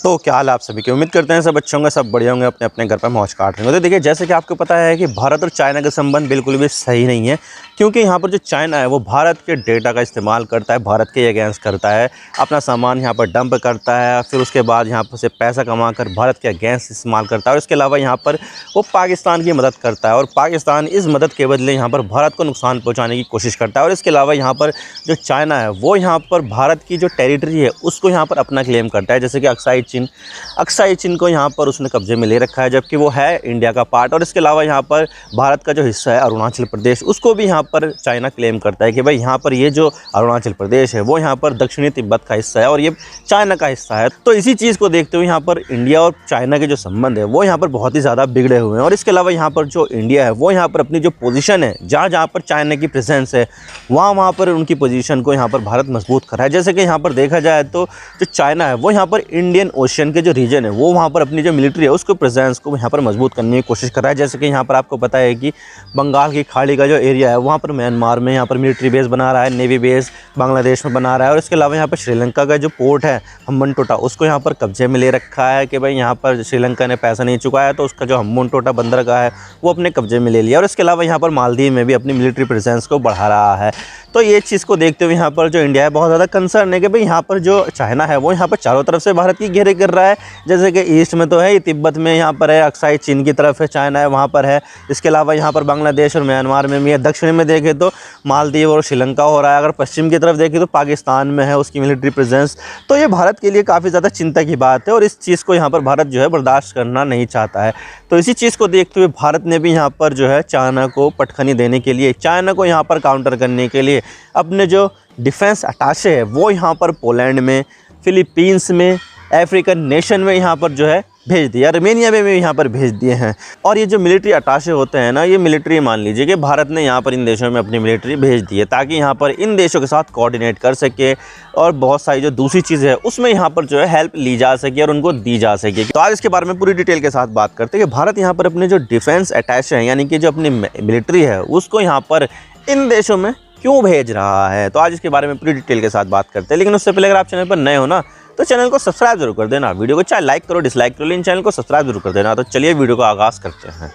तो क्या हाल है आप सभी की। उम्मीद करते हैं सब अच्छे होंगे, सब बढ़िया होंगे, अपने अपने घर पर मौज काट रहे होंगे। तो देखिए, जैसे कि आपको पता है कि भारत और चाइना के संबंध बिल्कुल भी सही नहीं है, क्योंकि यहाँ पर जो चाइना है वो भारत के डेटा का इस्तेमाल करता है, भारत के अगेंस्ट करता है, अपना सामान यहाँ पर डंप करता है, फिर उसके बाद यहाँ पर से पैसा कमा कर भारत के अगेंस्ट इस्तेमाल करता है। और इसके अलावा यहाँ पर वो पाकिस्तान की मदद करता है और पाकिस्तान इस मदद के बदले यहाँ पर भारत को नुकसान पहुँचाने की कोशिश करता है। और इसके अलावा यहाँ पर जो चाइना है वो यहाँ पर भारत की जो टेरिटरी है उसको यहाँ पर अपना क्लेम करता है, जैसे कि अक्साई चीन को यहाँ पर उसने कब्जे में ले रखा है, जबकि वो है इंडिया का पार्ट। और इसके अलावा यहाँ पर भारत का जो हिस्सा है अरुणाचल प्रदेश, उसको भी यहाँ पर चाइना क्लेम करता है कि भाई यहाँ पर ये जो अरुणाचल प्रदेश है वो यहाँ पर दक्षिणी तिब्बत का हिस्सा है और ये चाइना का हिस्सा है। तो इसी चीज़ को देखते हुए यहाँ पर इंडिया और चाइना के जो संबंध है वो यहाँ पर बहुत ही ज़्यादा बिगड़े हुए हैं। और इसके अलावा यहाँ पर जो इंडिया है वो यहाँ पर अपनी जो पोजीशन है, जहाँ जहाँ पर चाइना की प्रेजेंस है वहाँ पर उनकी पोजीशन को यहाँ पर भारत मजबूत कर रहा है। जैसे कि यहाँ पर देखा जाए तो जो चाइना है वो यहाँ पर इंडियन ओशियन के जो रीजन है वो वहाँ पर अपनी जो मिलिट्री है उसको प्रेजेंस को यहाँ पर मजबूत करने की कोशिश कर रहा है। जैसे कि यहाँ पर आपको पता है कि बंगाल की खाड़ी का जो एरिया है वहाँ पर म्यांमार में यहाँ पर मिलिट्री बेस बना रहा है, नेवी बेस बांग्लादेश में बना रहा है। और इसके अलावा यहाँ पर श्रीलंका का जो पोर्ट है हम्बनटोटा, उसको यहाँ पर कब्जे में ले रखा है कि भाई यहाँ पर श्रीलंका ने पैसा नहीं चुकाया तो उसका जो हम्बनटोटा बंदरगाह है वो अपने कब्जे में ले लिया। और इसके अलावा यहाँ पर मालदीव में भी अपनी मिलिट्री प्रेजेंस को बढ़ा रहा है। तो ये चीज़ को देखते हुए यहाँ पर जो इंडिया है बहुत ज़्यादा कंसर्न है कि भाई यहाँ पर जो चाइना है वो यहाँ पर चारों तरफ से भारत की घेरे कर रहा है। जैसे कि ईस्ट में तो है ये तिब्बत में यहाँ पर है, अक्साई चीन की तरफ है, चाइना है वहाँ पर है। इसके अलावा यहाँ पर बांग्लादेश और म्यांमार में भी है। दक्षिण में देखें तो मालदीव और श्रीलंका हो रहा है। अगर पश्चिम की तरफ देखें तो पाकिस्तान में है उसकी मिलिट्री प्रेजेंस। तो ये भारत के लिए काफ़ी ज़्यादा चिंता की बात है और इस चीज़ को यहाँ पर भारत जो है बर्दाश्त करना नहीं चाहता है। तो इसी चीज़ को देखते हुए भारत ने भी यहाँ पर जो है चाइना को पटखनी देने के लिए, चाइना को यहाँ पर काउंटर करने के लिए अपने जो डिफेंस अटाशे है वो यहाँ पर पोलैंड में, फिलीपींस में, अफ्रीकन नेशन में यहाँ पर जो है भेज दिया, आर्मेनिया में भी यहाँ पर भेज दिए हैं। और ये जो मिलिट्री अटाशे होते हैं ना, ये मिलिट्री मान लीजिए कि भारत ने यहाँ पर इन देशों में अपनी मिलिट्री भेज दी है ताकि यहाँ पर इन देशों के साथ कोऑर्डिनेट कर सके और बहुत सारी जो दूसरी चीज़ें हैं उसमें यहाँ पर जो है हेल्प ली जा सके और उनको दी जा सके। तो आज इसके बारे में पूरी डिटेल के साथ बात करते हैं कि भारत यहाँ पर अपने जो डिफेंस अटैचे हैं यानी कि जो अपनी मिलिट्री है उसको यहाँ पर इन देशों में क्यों भेज रहा है। तो आज इसके बारे में पूरी डिटेल के साथ बात करते हैं। लेकिन उससे पहले अगर आप चैनल पर नए हो ना तो चैनल को सब्सक्राइब जरूर कर देना, वीडियो को चाहे लाइक करो डिसलाइक करो लेकिन चैनल को सब्सक्राइब जरूर कर देना। तो चलिए वीडियो का आगाज़ करते हैं।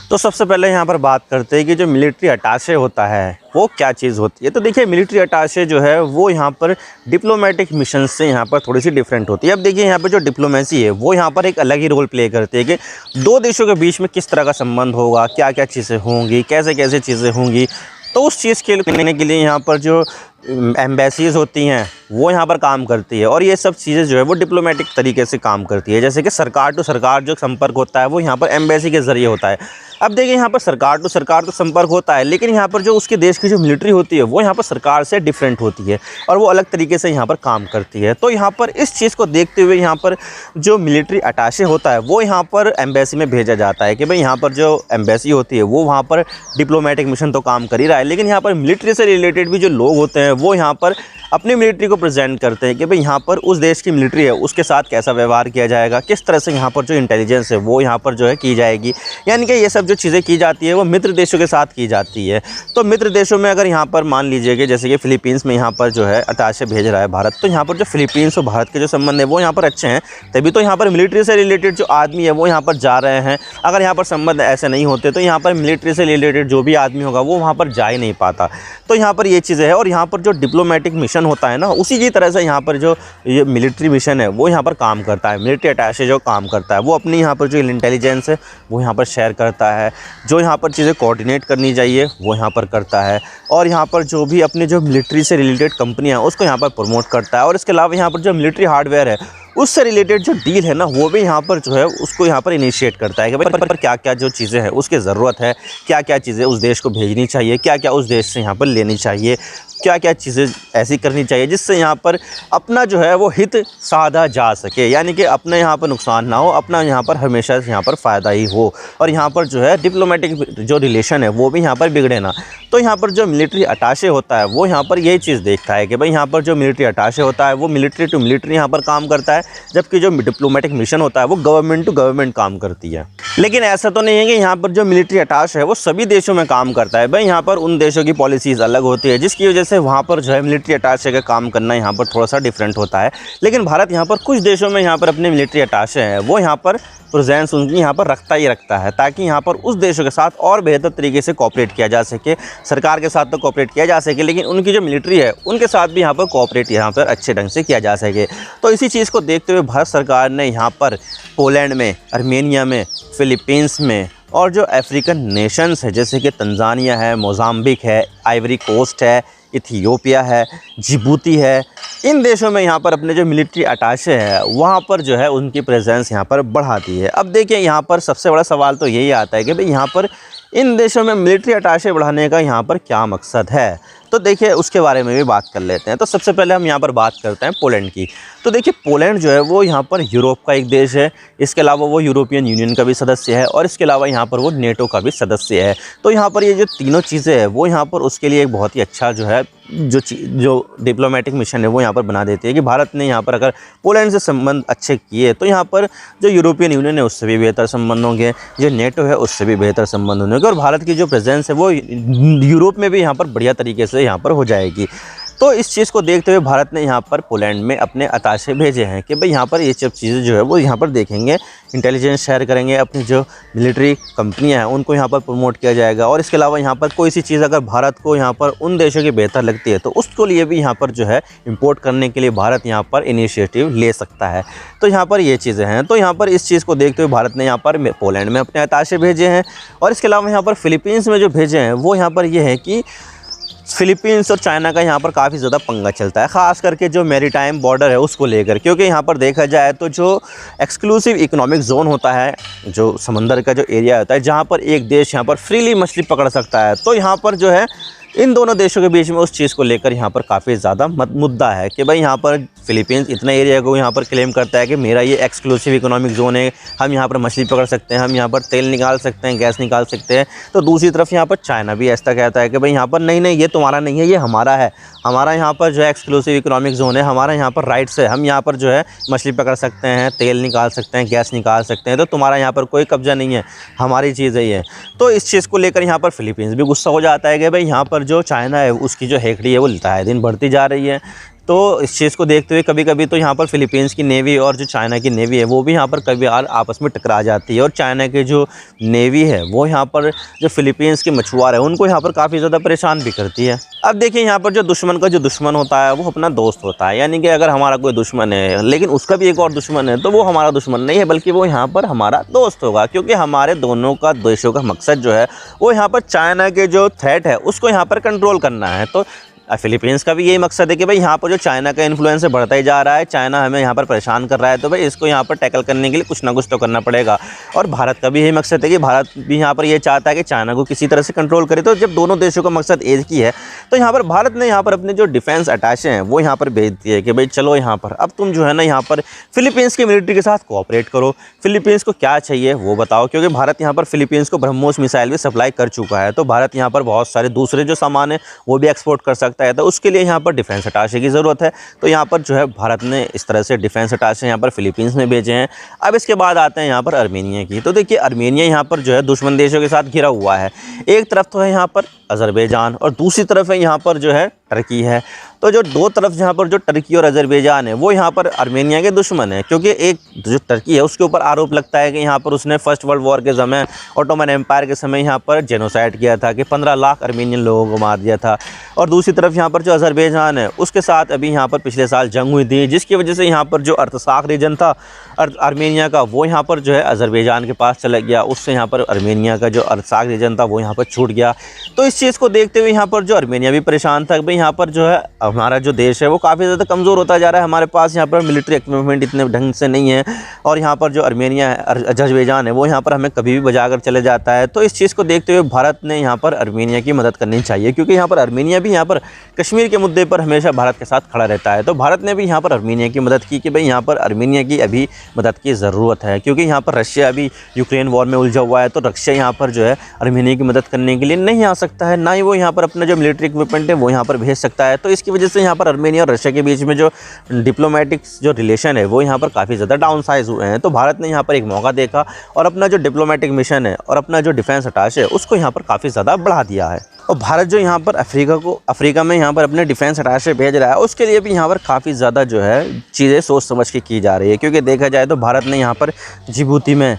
तो सबसे पहले यहाँ पर बात करते हैं कि जो मिलिट्री अटाशे होता है वो क्या चीज़ होती है। तो देखिए, मिलिट्री अटाशे जो है वो यहाँ पर डिप्लोमेटिक मिशन से यहाँ पर थोड़ी सी डिफरेंट होती है। अब देखिए, यहाँ पर जो डिप्लोमेसी है वो यहाँ पर एक अलग ही रोल प्ले करती है कि दो देशों के बीच में किस तरह का संबंध होगा, क्या क्या चीज़ें होंगी, कैसे कैसे चीज़ें होंगी। तो उस चीज़ के लेने के लिए यहाँ पर जो एम्बेसीज़ होती हैं वो यहाँ पर काम करती है और ये सब चीज़ें जो है वो डिप्लोमेटिक तरीके से काम करती है। जैसे कि सरकार टू सरकार जो संपर्क होता है वो यहाँ पर एम्बेसी के ज़रिए होता है। अब देखिए, यहाँ पर सरकार टू सरकार तो संपर्क होता है लेकिन यहाँ पर जो उसके देश की जो मिलिट्री होती है वो यहाँ पर सरकार से डिफरेंट होती है और वो अलग तरीके से यहाँ पर काम करती है। तो यहाँ पर इस चीज़ को देखते हुए यहाँ पर जो मिलिट्री अटाशे होता है वो यहाँ पर एम्बेसी में भेजा जाता है कि भाई यहाँ पर जो एम्बेसी होती है वो वहाँ पर डिप्लोमेटिक मिशन तो काम कर ही रहा है, लेकिन यहाँ पर मिलिट्री से रिलेटेड भी जो लोग होते हैं वो यहाँ पर अपनी मिलिट्री को प्रेजेंट करते हैं कि भाई यहाँ पर उस देश की मिलिट्री है उसके साथ कैसा व्यवहार किया जाएगा, किस तरह से यहाँ पर जो इंटेलिजेंस है वो यहाँ पर जो है की जाएगी। यानी कि ये सब जो चीज़ें की जाती है वो मित्र देशों के साथ की जाती है। तो मित्र देशों में अगर यहाँ पर मान लीजिए कि जैसे कि फिलीपींस में यहाँ पर जो है अटाशे भेज रहा है भारत, तो यहाँ पर जो फिलीपींस और भारत के जो संबंध है वो यहाँ पर अच्छे हैं, तभी तो यहाँ पर मिलिट्री से रिलेटेड जो आदमी है वो यहाँ पर जा रहे हैं। अगर यहाँ पर संबंध ऐसे नहीं होते तो यहाँ पर मिलिट्री से रिलेटेड जो भी आदमी होगा वो वहाँ पर जा ही नहीं पाता। तो यहाँ पर ये चीज़ें है और यहाँ पर जो डिप्लोमेटिक मिशन होता है ना उसी की तरह से यहाँ पर जो ये मिलिट्री मिशन है वो यहाँ पर काम करता है। मिलिट्री अटैचे जो काम करता है वो अपनी यहाँ पर जो इंटेलिजेंस है वो यहाँ पर शेयर करता है, जो यहाँ पर चीज़ें कोऑर्डिनेट करनी चाहिए वो यहाँ पर करता है और यहाँ पर जो भी अपनी जो मिलिट्री से रिलेटेड कंपनियाँ हैं उसको यहाँ पर प्रमोट करता है। और इसके अलावा यहाँ पर जो मिलिट्री हार्डवेयर है उससे रिलेटेड जो डील है ना वो भी यहाँ पर जो है उसको यहाँ पर इनिशिएट करता है कि भाई पर क्या क्या जो चीज़ें हैं उसकी ज़रूरत है, क्या क्या चीज़ें उस देश को भेजनी चाहिए, क्या क्या उस देश से यहाँ पर लेनी चाहिए, क्या क्या चीज़ें ऐसी करनी चाहिए जिससे यहाँ पर अपना जो है वो हित साधा जा सके, यानी कि अपने यहाँ पर नुकसान ना हो, अपना यहाँ पर हमेशा यहाँ पर फ़ायदा ही हो और यहाँ पर जो है डिप्लोमेटिक जो रिलेशन है वो भी यहाँ पर बिगड़े ना। तो यहाँ पर जो मिलिट्री अटाशे होता है वो यहाँ पर यही चीज़ देखता है कि भाई यहाँ पर जो मिलिट्री अटाशे होता है वो मिलिट्री टू मिलिट्री यहाँ पर काम करता है, जबकि जो डिप्लोमेटिक मिशन होता है वो गवर्नमेंट टू गवर्नमेंट काम करती है। लेकिन ऐसा तो नहीं है कि यहाँ पर जो मिलिट्री अटाश है वो सभी देशों में काम करता है। भाई यहाँ पर उन देशों की पॉलिसीज़ अलग होती है जिसकी वजह से से वहाँ पर जो है मिलिट्री अटैचे का काम करना यहाँ पर थोड़ा सा डिफरेंट होता है। लेकिन भारत यहाँ पर कुछ देशों में यहाँ पर अपने मिलिट्री अटैचे हैं वो यहाँ पर प्रेजेंस उनकी यहाँ पर रखता ही रखता है, ताकि यहाँ पर उस देशों के साथ और बेहतर तरीके से कोऑपरेट किया जा सके। सरकार के साथ तो कोऑपरेट किया जा सके, लेकिन उनकी जो मिलिट्री है उनके साथ भी यहाँ पर कोऑपरेट यहाँ पर अच्छे ढंग से किया जा सके। तो इसी चीज़ को देखते हुए भारत सरकार ने यहाँ पर पोलैंड में, आर्मेनिया में, फिलीपींस में और जो अफ्रीकन नेशंस है जैसे कि तंजानिया है, मोज़ाम्बिक है, आइवरी कोस्ट है, इथियोपिया है, जिबूती है, इन देशों में यहाँ पर अपने जो मिलिट्री अटैचे है वहाँ पर जो है उनकी प्रेजेंस यहाँ पर बढ़ा दी है। अब देखिए यहाँ पर सबसे बड़ा सवाल तो यही आता है कि भाई यहाँ पर इन देशों में मिलिट्री अटैचे बढ़ाने का यहाँ पर क्या मकसद है। तो देखिए उसके बारे में भी बात कर लेते हैं। तो सबसे पहले हम यहाँ पर बात करते हैं पोलैंड की। तो देखिए पोलैंड जो है वो यहाँ पर यूरोप का एक देश है, इसके अलावा वो यूरोपियन यूनियन का भी सदस्य है और इसके अलावा यहाँ पर वो नेटो का भी सदस्य है। तो यहाँ पर ये जो तीनों चीज़ें हैं वो यहाँ पर उसके लिए एक बहुत ही अच्छा जो है जो डिप्लोमेटिक मिशन है वो यहाँ पर बना देती है कि भारत ने यहाँ पर अगर पोलैंड से संबंध अच्छे किए तो यहाँ पर जो यूरोपियन यूनियन है उससे भी बेहतर संबंध होंगे, जो नेटो है उससे भी बेहतर संबंध होंगे और भारत की जो प्रेजेंस है वो यूरोप में भी यहाँ पर बढ़िया तरीके से यहाँ पर हो जाएगी। तो इस चीज़ को देखते हुए भारत ने यहाँ पर पोलैंड में अपने अताशे भेजे हैं कि भाई यहाँ पर ये सब चीज़ें जो है वो यहाँ पर देखेंगे, इंटेलिजेंस शेयर करेंगे, अपनी जो मिलिट्री कंपनियाँ हैं उनको यहाँ पर प्रमोट किया जाएगा। और इसके अलावा यहाँ पर कोई सी चीज़ अगर भारत को यहाँ पर उन देशों की बेहतर लगती है तो उसको लिए भी यहाँ पर जो है इंपोर्ट करने के लिए भारत यहाँ पर इनिशिएटिव ले सकता है। तो यहाँ पर ये चीज़ें हैं। तो यहाँ पर इस चीज़ को देखते हुए भारत ने यहाँ पर पोलैंड में अपने अताशे भेजे हैं। और इसके अलावा यहाँ पर फिलीपींस में जो भेजे हैं वो यहाँ पर ये है कि फिलीपींस और चाइना का यहाँ पर काफ़ी ज़्यादा पंगा चलता है, ख़ास करके जो मैरीटाइम बॉर्डर है उसको लेकर। क्योंकि यहाँ पर देखा जाए तो जो एक्सक्लूसिव इकोनॉमिक जोन होता है, जो समंदर का जो एरिया होता है जहाँ पर एक देश यहाँ पर फ्रीली मछली पकड़ सकता है, तो यहाँ पर जो है इन दोनों देशों के बीच में उस चीज़ को लेकर यहाँ पर काफ़ी ज़्यादा मुद्दा है कि भाई यहाँ पर फिलीपींस इतना एरिया को यहाँ पर क्लेम करता है कि मेरा ये एक्सक्लूसिव इकोनॉमिक जोन है, हम यहाँ पर मछली पकड़ सकते हैं, हम यहाँ पर तेल निकाल सकते हैं, गैस निकाल सकते हैं। तो दूसरी तरफ यहाँ पर चाइना भी ऐसा कहता है कि भाई यहाँ पर नहीं नहीं ये तुम्हारा नहीं है, ये हमारा है, हमारा यहाँ पर जो है एक्सक्लूसिव इकोनॉमिक जोन है, हमारा यहाँ पर राइट्स है, हम यहाँ पर जो है मछली पकड़ सकते हैं, तेल निकाल सकते हैं, गैस निकाल सकते हैं, तो तुम्हारा यहाँ पर कोई कब्जा नहीं है, हमारी चीज़ है ये। तो इस चीज़ को लेकर यहाँ पर फिलीपींस भी गुस्सा हो जाता है कि भाई यहाँ पर जो चाइना है उसकी जो हेकड़ी है वो आए दिन बढ़ती जा रही है। तो इस चीज़ को देखते हुए कभी कभी तो यहाँ पर फिलीपींस की नेवी और जो चाइना की नेवी है वो भी यहाँ पर कभी आपस में टकरा जाती है। और चाइना की जो नेवी है वो यहाँ पर जो फिलीपींस के मछुआरे हैं उनको यहाँ पर काफ़ी ज़्यादा परेशान भी करती है। अब देखिए यहाँ पर जो दुश्मन का जो दुश्मन होता है वो अपना दोस्त होता है, यानी कि अगर हमारा कोई दुश्मन है लेकिन उसका भी एक और दुश्मन है तो वो हमारा दुश्मन नहीं है बल्कि वो यहाँ पर हमारा दोस्त होगा। क्योंकि हमारे दोनों का देशों का मकसद जो है वो यहाँ पर चाइना के जो थ्रेट है उसको यहाँ पर कंट्रोल करना है। तो फिलीपींस का भी यही मकसद है कि भाई यहाँ पर जो चाइना का इन्फ्लुएंस बढ़ता ही जा रहा है, चाइना हमें यहाँ पर परेशान कर रहा है, तो भाई इसको यहाँ पर टैकल करने के लिए कुछ ना कुछ तो करना पड़ेगा। और भारत का भी यही मकसद है कि भारत भी यहाँ पर ये चाहता है कि चाइना को किसी तरह से कंट्रोल करे। तो जब दोनों देशों का मकसद एक ही है तो यहाँ पर भारत ने यहाँ पर अपने जो डिफेंस अटैचे हैं वो यहाँ पर भेज दिए कि भाई चलो यहाँ पर अब तुम जो है ना यहाँ पर फिलीपींस की मिलिट्री के साथ कोऑपरेट करो, फिलीपींस को क्या चाहिए वो बताओ। क्योंकि भारत यहाँ पर फिलीपींस को ब्रह्मोस मिसाइल भी सप्लाई कर चुका है, तो भारत यहाँ पर बहुत सारे दूसरे जो सामान है वो भी एक्सपोर्ट कर सकता है। तो उसके लिए यहाँ पर डिफेंस अटैचे की ज़रूरत है। तो यहाँ पर जो है भारत ने इस तरह से डिफेंस अटैचे यहाँ पर फिलीपींस में भेजे हैं। अब इसके बाद आते हैं यहाँ पर आर्मेनिया की। तो देखिए आर्मेनिया यहाँ पर जो है दुश्मन देशों के साथ घिरा हुआ है। एक तरफ तो है यहाँ पर अज़रबैजान और दूसरी तरफ है यहाँ पर जो है टर्की है। तो जो दो तरफ जहाँ पर जो टर्की और अज़रबैजान है वो यहाँ पर आर्मेनिया के दुश्मन है। क्योंकि एक जो टर्की है उसके ऊपर आरोप लगता है कि यहाँ पर उसने फर्स्ट वर्ल्ड वॉर के समय, ऑटोमन एम्पायर के समय यहाँ पर जेनोसाइड किया था कि 15 लाख आर्मेनियन लोगों को मार दिया था। और दूसरी तरफ यहाँ पर जो अज़रबैजान है उसके साथ अभी यहाँ पर पिछले साल जंग हुई थी, जिसकी वजह से यहाँ पर जो अर्तसाख रीजन था आर्मेनिया का वो यहाँ पर जो है अज़रबैजान के पास चला गया। उससे यहाँ पर आर्मेनिया का जो अर्तसाख रीजन था वो यहाँ पर छूट गया। तो इस चीज़ को देखते हुए यहाँ पर जो आर्मेनिया भी परेशान था कि भाई यहाँ पर जो है हमारा जो देश है वो काफ़ी ज़्यादा कमज़ोर होता जा रहा है, हमारे पास यहाँ पर मिलिट्री इक्विपमेंट इतने ढंग से नहीं है। और यहाँ पर जो आर्मेनिया है, अज़रबैजान है, वो यहाँ पर हमें कभी भी बजा कर चले जाता है। तो इस चीज़ को देखते हुए भारत ने यहाँ पर आर्मेनिया की मदद करनी चाहिए। क्योंकि यहाँ पर आर्मेनिया भी यहाँ पर कश्मीर के मुद्दे पर हमेशा भारत के साथ खड़ा रहता है। तो भारत ने भी यहाँ पर आर्मेनिया की मदद की कि भाई यहाँ पर आर्मेनिया की अभी मदद की ज़रूरत है। क्योंकि यहाँ पर रशिया अभी यूक्रेन वॉर में उलझा हुआ है, तो रशिया यहाँ पर जो है आर्मेनिया की मदद करने के लिए नहीं आ सकता है। है, ना ही वो यहाँ पर अपना जो मिलिट्री इक्विपमेंट है वो यहाँ पर भेज सकता है। तो इसकी वजह से यहाँ पर आर्मेनिया और रशिया के बीच में जो डिप्लोमेटिक जो रिलेशन है वो यहाँ पर काफ़ी ज़्यादा डाउन साइज हुए हैं। तो भारत ने यहाँ पर एक मौका देखा और अपना जो डिप्लोमेटिक मिशन है और अपना जो डिफेंस अटैच है उसको यहाँ पर काफ़ी ज़्यादा बढ़ा दिया है। और भारत जो यहाँ पर अफ्रीका में यहाँ पर अपने डिफेंस अटैचे भेज रहा है, उसके लिए भी यहाँ पर काफ़ी ज़्यादा जो है चीज़ें सोच समझ के की जा रही है। क्योंकि देखा जाए तो भारत ने यहाँ पर जिबूती में,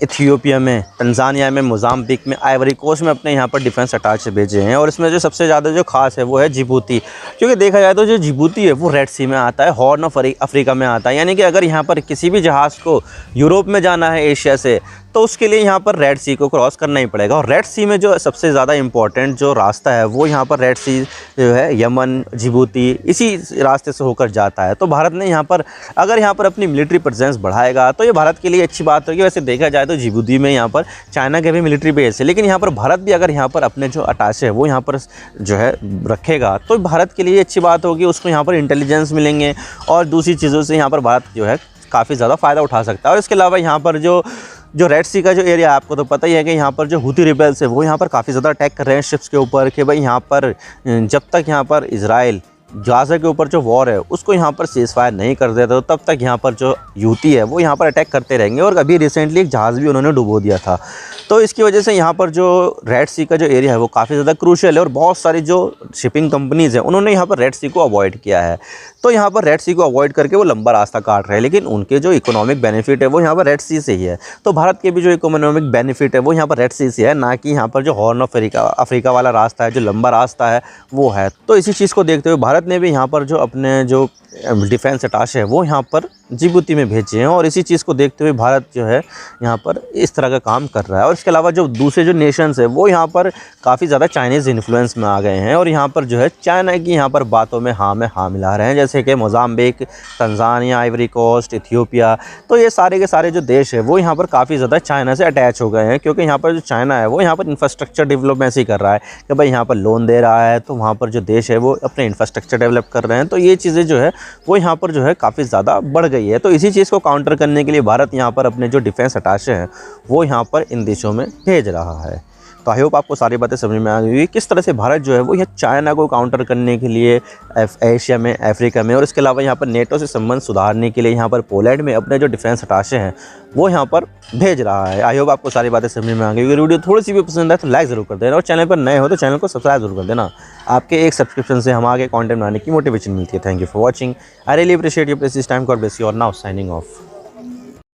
इथियोपिया में, तंजानिया में, मोजाम्बिक में, आइवरी कोस्ट में अपने यहाँ पर डिफेंस अटैचे भेजे हैं। और इसमें जो सबसे ज़्यादा जो खास है वो है जिबूती। क्योंकि देखा जाए तो जो जिबूती है वो रेड सी में आता है, हॉर्न ऑफ अफ्रीका में आता है। यानी कि अगर यहाँ पर किसी भी जहाज़ को यूरोप में जाना है एशिया से, तो उसके लिए यहाँ पर रेड सी को क्रॉस करना ही पड़ेगा। और रेड सी में जो सबसे ज़्यादा इम्पॉर्टेंट जो रास्ता है वो यहाँ पर रेड सी जो है यमन, जिबूती, इसी रास्ते से होकर जाता है। तो भारत ने यहाँ पर अगर यहाँ पर अपनी मिलिट्री प्रेजेंस बढ़ाएगा तो ये भारत के लिए अच्छी बात होगी। वैसे देखा जाए तो जिबूती में यहाँ पर चाइना के भी मिलिट्री बेस है, लेकिन यहाँ पर भारत भी अगर यहाँ पर अपने जो अटैचे है वो यहाँ पर जो है रखेगा तो भारत के लिए अच्छी बात होगी। उसको यहाँ पर इंटेलिजेंस मिलेंगे और दूसरी चीज़ों से यहाँ पर भारत जो है काफ़ी ज़्यादा फ़ायदा उठा सकता है। और इसके अलावा यहाँ पर जो रेड सी का जो एरिया है, आपको तो पता ही है कि यहाँ पर जो हुती रिबेल्स है वो यहाँ पर काफ़ी ज़्यादा अटैक कर रहे हैं शिप्स के ऊपर। कि भाई यहाँ पर जब तक यहाँ पर इजराइल गाज़ा के ऊपर जो वॉर है उसको यहाँ पर सीज़ फायर नहीं कर देता तो तब तक यहाँ पर जो यूती है वो यहाँ पर अटैक करते रहेंगे। और अभी रिसेंटली एक जहाज़ भी उन्होंने डुबो दिया था। तो इसकी वजह से यहाँ पर जो रेड सी का जो एरिया है वो काफ़ी ज़्यादा क्रूशियल है। और बहुत सारी जो शिपिंग कंपनीज़ हैं उन्होंने यहाँ पर रेड सी को अवॉइड किया है। तो यहाँ पर रेड सी को अवॉइड करके वो लंबा रास्ता काट रहे हैं, लेकिन उनके जो इकोनॉमिक बेनिफिट है वो यहाँ पर रेड सी से ही है। तो भारत के भी जो इकोनॉमिक बेनिफिट है वो यहाँ पर रेड सी से है, ना कि यहाँ पर जो हॉर्न ऑफ अफ्रीका वाला रास्ता है, जो लंबा रास्ता है वो है। तो इसी चीज़ को देखते हुए भारत ने भी यहाँ पर जो अपने जो डिफेंस अटैचे है वो यहाँ पर जिबूती में भेजे हैं। और इसी चीज़ को देखते हुए भारत जो है यहाँ पर इस तरह का काम कर रहा है। और इसके अलावा जो दूसरे जो नेशंस है वो यहाँ पर काफ़ी ज़्यादा चाइनीज़ इन्फ्लुएंस में आ गए हैं और यहाँ पर जो है चाइना की यहाँ पर बातों में हाँ मिला रहे हैं, जैसे कि Mozambique, Tanzania, Ivory Coast, Ethiopia. तो ये सारे के सारे जो देश है वो यहाँ पर काफ़ी ज़्यादा चाइना से अटैच हो गए हैं। क्योंकि यहाँ पर जो चाइना है वो यहाँ पर इंफ्रास्ट्रक्चर डेवलपमेंट ही कर रहा है कि भाई यहाँ पर लोन दे रहा है, तो वहाँ पर जो देश है वो अपने इंफ्रास्ट्रक्चर डेवलप कर रहे हैं। तो ये चीज़ें जो है वो यहाँ पर जो है काफ़ी ज़्यादा बढ़ गई है। तो इसी चीज़ को काउंटर करने के लिए भारत यहाँ पर अपने जो डिफेंस अटैचे हैं वो यहाँ पर इन देशों में भेज रहा है। तो आई होप आपको सारी बातें समझ में आ गई किस तरह से भारत जो है वो यहाँ चाइना को काउंटर करने के लिए एशिया में, अफ्रीका में और इसके अलावा यहाँ पर नेटो से संबंध सुधारने के लिए यहाँ पर पोलैंड में अपने जो डिफेंस अटैचे हैं वो यहाँ पर भेज रहा है। आई होप आपको सारी बातें समझ में आ गई। अगर वीडियो थोड़ी सी भी पसंद आए तो लाइक ज़रूर कर देना और चैनल पर नए हो तो चैनल को सब्सक्राइब जरूर कर देना। आपके एक सब्सक्रिप्शन से हम आगे कंटेंट बनाने की मोटिवेशन मिलती है। Thank you for watching. I really appreciate your precious time. God bless you और नाउ साइनिंग ऑफ।